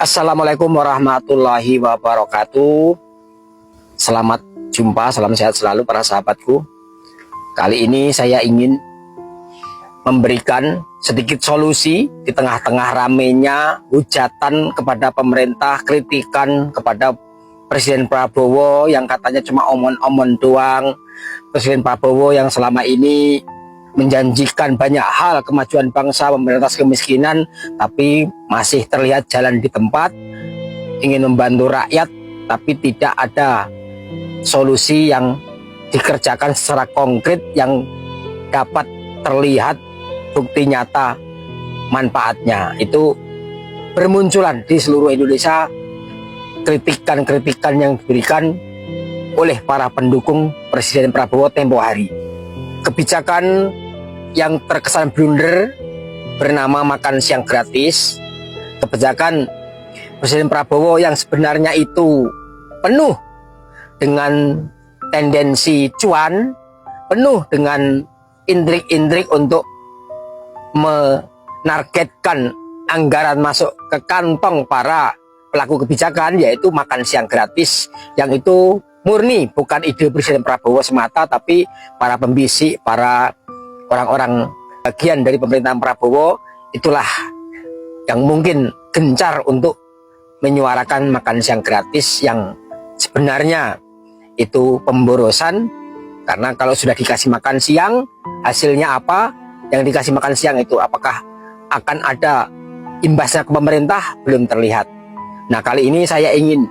Assalamualaikum warahmatullahi wabarakatuh. Selamat jumpa, salam sehat selalu para sahabatku. Kali ini saya ingin memberikan sedikit solusi di tengah-tengah ramenya hujatan kepada pemerintah, kritikan kepada Presiden Prabowo yang katanya cuma omon-omon doang. Presiden Prabowo yang selama ini menjanjikan banyak hal, kemajuan bangsa, memberantas kemiskinan, tapi masih terlihat jalan di tempat, ingin membantu rakyat, tapi tidak ada solusi yang dikerjakan secara konkret yang dapat terlihat bukti nyata manfaatnya. Itu bermunculan di seluruh Indonesia kritikan-kritikan yang diberikan oleh para pendukung Presiden Prabowo tempo hari. Kebijakan yang terkesan blunder bernama makan siang gratis, kebijakan Presiden Prabowo yang sebenarnya itu penuh dengan tendensi cuan, penuh dengan intrik-intrik untuk menargetkan anggaran masuk ke kantong para pelaku kebijakan, yaitu makan siang gratis, yang itu murni bukan ide Presiden Prabowo semata, tapi para pembisik, para orang-orang bagian dari pemerintahan Prabowo itulah yang mungkin gencar untuk menyuarakan makan siang gratis yang sebenarnya itu pemborosan. Karena kalau sudah dikasih makan siang, hasilnya apa? Yang dikasih makan siang itu apakah akan ada imbasnya ke pemerintah? Belum terlihat. Nah, kali ini saya ingin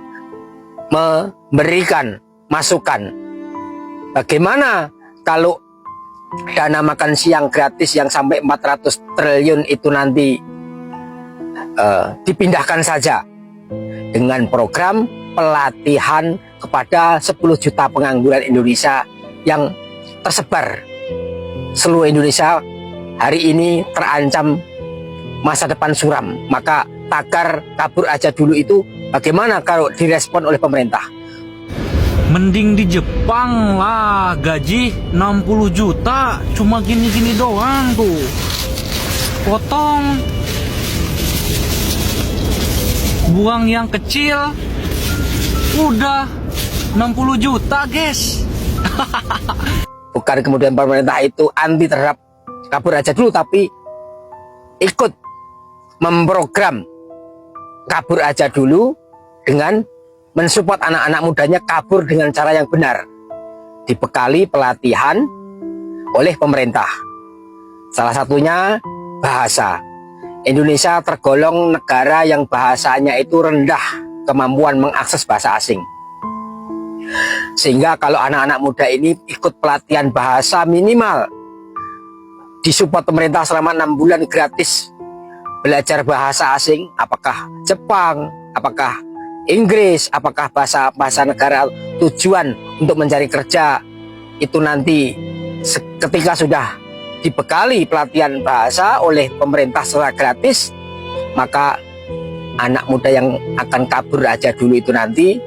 memberikan masukan bagaimana kalau dana makan siang gratis yang sampai 400 triliun itu nanti dipindahkan saja dengan program pelatihan kepada 10 juta pengangguran Indonesia yang tersebar seluruh Indonesia hari ini terancam masa depan suram. Maka tagar kabur aja dulu itu bagaimana kalau direspon oleh pemerintah? Mending di Jepang lah, gaji 60 juta cuma gini-gini doang tuh. Potong, buang yang kecil, udah 60 juta guys. Bukan kemudian pemerintah itu anti terhadap kabur aja dulu, tapi ikut memprogram kabur aja dulu dengan mensupport anak-anak mudanya kabur dengan cara yang benar, dibekali pelatihan oleh pemerintah. Salah satunya bahasa. Indonesia tergolong negara yang bahasanya itu rendah kemampuan mengakses bahasa asing. Sehingga kalau anak-anak muda ini ikut pelatihan bahasa minimal, disupport pemerintah selama 6 bulan gratis belajar bahasa asing, apakah Jepang, apakah Inggris, apakah bahasa negara tujuan untuk mencari kerja, itu nanti ketika sudah dibekali pelatihan bahasa oleh pemerintah secara gratis, maka anak muda yang akan kabur aja dulu itu nanti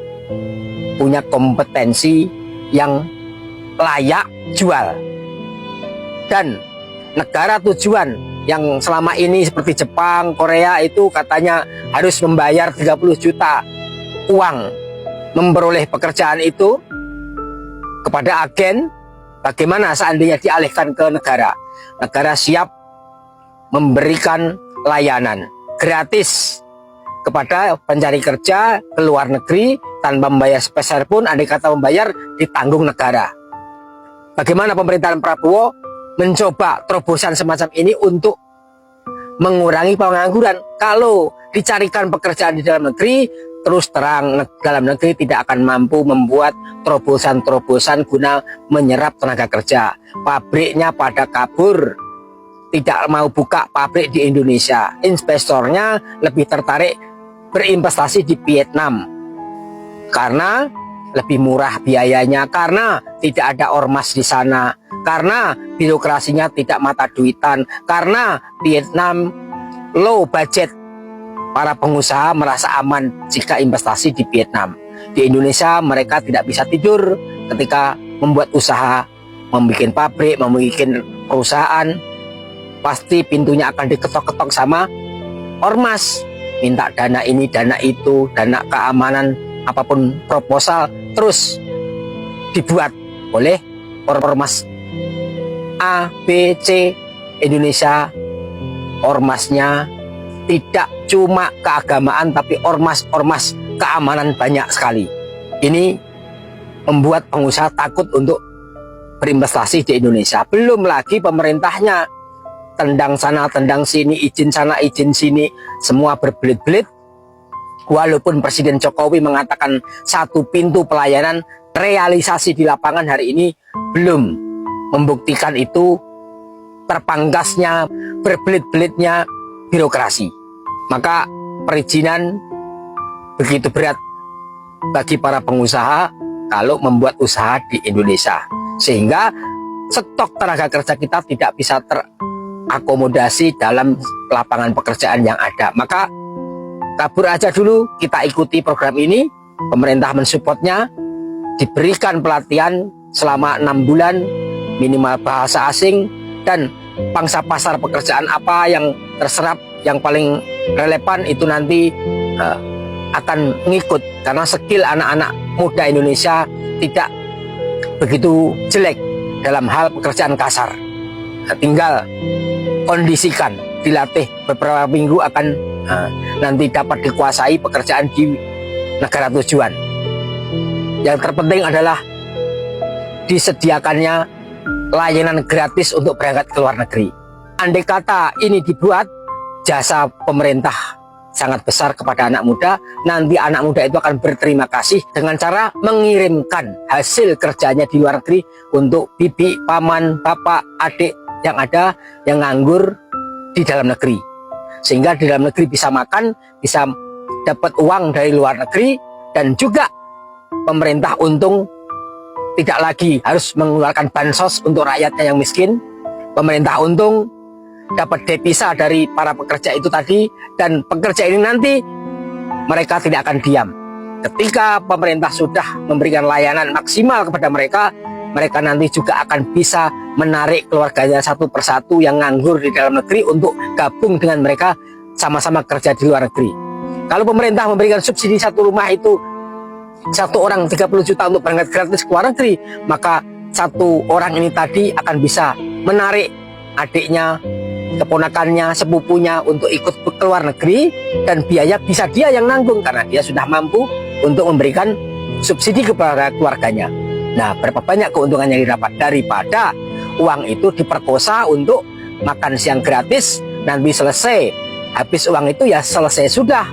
punya kompetensi yang layak jual. Dan negara tujuan yang selama ini seperti Jepang, Korea itu katanya harus membayar 30 juta uang memperoleh pekerjaan itu kepada agen. Bagaimana seandainya dialihkan ke negara? Negara siap memberikan layanan gratis kepada pencari kerja ke luar negeri tanpa membayar sepeser pun. Andai kata membayar, ditanggung negara. Bagaimana pemerintahan Prabowo mencoba terobosan semacam ini untuk mengurangi pengangguran? Kalau dicarikan pekerjaan di dalam negeri, terus terang dalam negeri tidak akan mampu membuat terobosan-terobosan guna menyerap tenaga kerja. Pabriknya pada kabur, tidak mau buka pabrik di Indonesia. Investornya lebih tertarik berinvestasi di Vietnam karena lebih murah biayanya, karena tidak ada ormas di sana, karena birokrasinya tidak mata duitan, karena Vietnam low budget. Para pengusaha merasa aman jika investasi di Vietnam. Di Indonesia mereka tidak bisa tidur ketika membuat usaha, membuat pabrik, membuat perusahaan. Pasti pintunya akan diketok-ketok sama ormas. minta dana ini, dana itu, dana keamanan, apapun proposal, terus dibuat oleh ormas A, B, C. Indonesia ormasnya tidak cuma keagamaan, tapi ormas-ormas keamanan banyak sekali. Ini membuat pengusaha takut untuk berinvestasi di Indonesia. Belum lagi pemerintahnya tendang sana, tendang sini, izin sana, izin sini, semua berbelit-belit. Walaupun Presiden Jokowi mengatakan satu pintu pelayanan, realisasi di lapangan hari ini belum membuktikan itu. Terpangkasnya, berbelit-belitnya birokrasi. Maka perizinan begitu berat bagi para pengusaha kalau membuat usaha di Indonesia. Sehingga stok tenaga kerja kita tidak bisa terakomodasi dalam lapangan pekerjaan yang ada. Maka kabur aja dulu, kita ikuti program ini. Pemerintah mensupportnya, diberikan pelatihan selama 6 bulan, minimal bahasa asing, dan pangsa pasar pekerjaan apa yang terserap, yang paling relevan itu nanti akan ngikut. Karena skill anak-anak muda Indonesia tidak begitu jelek dalam hal pekerjaan kasar. Tinggal kondisikan, dilatih beberapa minggu akan nanti dapat dikuasai pekerjaan di negara tujuan. Yang terpenting adalah disediakannya layanan gratis untuk berangkat ke luar negeri. Andai kata ini dibuat, jasa pemerintah sangat besar kepada anak muda. Nanti anak muda itu akan berterima kasih dengan cara mengirimkan hasil kerjanya di luar negeri untuk bibi, paman, bapak, adik yang ada yang nganggur di dalam negeri. Sehingga di dalam negeri bisa makan, bisa dapat uang dari luar negeri, dan juga pemerintah untung. Tidak lagi harus mengeluarkan bansos untuk rakyatnya yang miskin. Pemerintah untung dapat devisa dari para pekerja itu tadi. Dan pekerja ini nanti mereka tidak akan diam. Ketika pemerintah sudah memberikan layanan maksimal kepada mereka, mereka nanti juga akan bisa menarik keluarganya satu persatu yang nganggur di dalam negeri untuk gabung dengan mereka sama-sama kerja di luar negeri. Kalau pemerintah memberikan subsidi satu rumah itu satu orang 30 juta untuk berangkat gratis ke luar negeri, maka satu orang ini tadi akan bisa menarik adiknya, keponakannya, sepupunya untuk ikut ke luar negeri, dan biaya bisa dia yang nanggung karena dia sudah mampu untuk memberikan subsidi kepada keluarganya. Nah, berapa banyak keuntungan yang didapat daripada uang itu diperkosa untuk makan siang gratis, nanti selesai habis uang itu ya selesai sudah.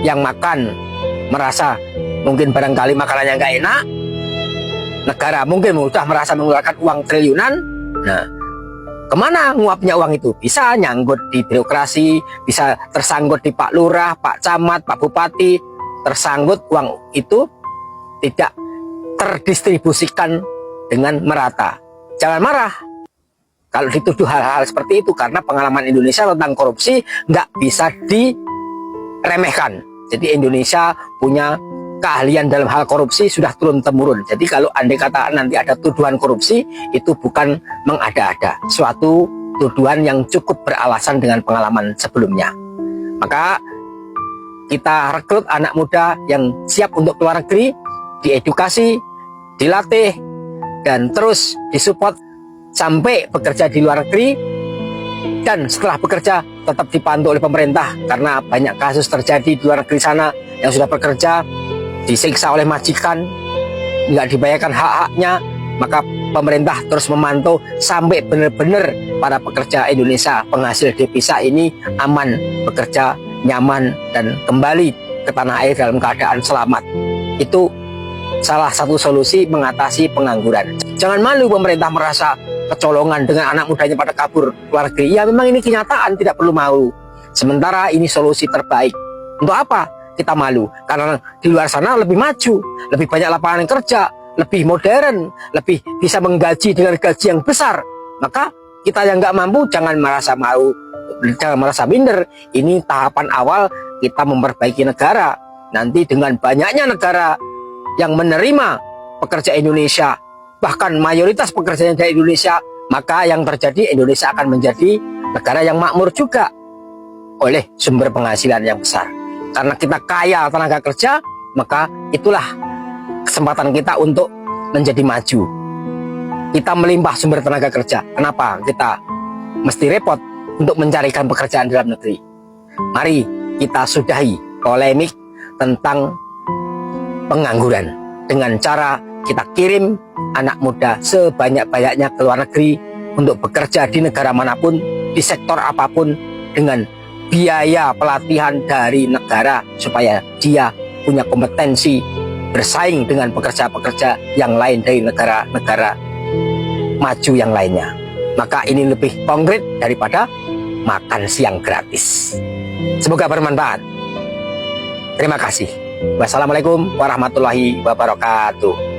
Yang makan merasa mungkin barangkali makanannya nggak enak, negara mungkin sudah merasa mengeluarkan uang triliunan. Nah, kemana nguapnya uang itu? Bisa nyanggut di birokrasi, bisa tersangkut di Pak Lurah, Pak Camat, Pak Bupati. Tersangkut uang itu tidak terdistribusikan dengan merata. Jangan marah kalau dituduh hal-hal seperti itu, karena pengalaman Indonesia tentang korupsi nggak bisa diremehkan. Jadi Indonesia punya keahlian dalam hal korupsi sudah turun-temurun. Jadi kalau andai kata nanti ada tuduhan korupsi, itu bukan mengada-ada, suatu tuduhan yang cukup beralasan dengan pengalaman sebelumnya. Maka kita rekrut anak muda yang siap untuk keluar negeri, diedukasi, dilatih, dan terus disupport sampai bekerja di luar negeri. Dan setelah bekerja tetap dipantau oleh pemerintah, karena banyak kasus terjadi di luar negeri sana yang sudah bekerja disiksa oleh majikan, nggak dibayarkan hak-haknya. Maka pemerintah terus memantau sampai benar-benar para pekerja Indonesia penghasil devisa ini aman bekerja, nyaman, dan kembali ke tanah air dalam keadaan selamat. Itu salah satu solusi mengatasi pengangguran. Jangan malu pemerintah merasa kecolongan dengan anak mudanya pada kabur keluar negeri. Ya memang ini kenyataan, tidak perlu malu. Sementara ini solusi terbaik. Untuk apa kita malu? Karena di luar sana lebih maju, lebih banyak lapangan kerja, lebih modern, lebih bisa menggaji dengan gaji yang besar. Maka kita yang nggak mampu jangan merasa malu, jangan merasa minder. Ini tahapan awal kita memperbaiki negara. Nanti dengan banyaknya negara yang menerima pekerja Indonesia, bahkan mayoritas pekerjanya dari Indonesia, maka yang terjadi Indonesia akan menjadi negara yang makmur juga. oleh sumber penghasilan yang besar. Karena kita kaya tenaga kerja, maka itulah kesempatan kita untuk menjadi maju. Kita melimpah sumber tenaga kerja. Kenapa kita mesti repot untuk mencarikan pekerjaan dalam negeri? Mari kita sudahi polemik tentang pengangguran dengan cara kita kirim anak muda sebanyak-banyaknya ke luar negeri untuk bekerja di negara manapun, di sektor apapun, dengan biaya pelatihan dari negara supaya dia punya kompetensi bersaing dengan pekerja-pekerja yang lain dari negara-negara maju yang lainnya. Maka ini lebih konkret daripada makan siang gratis. Semoga bermanfaat. Terima kasih. Wassalamualaikum warahmatullahi wabarakatuh.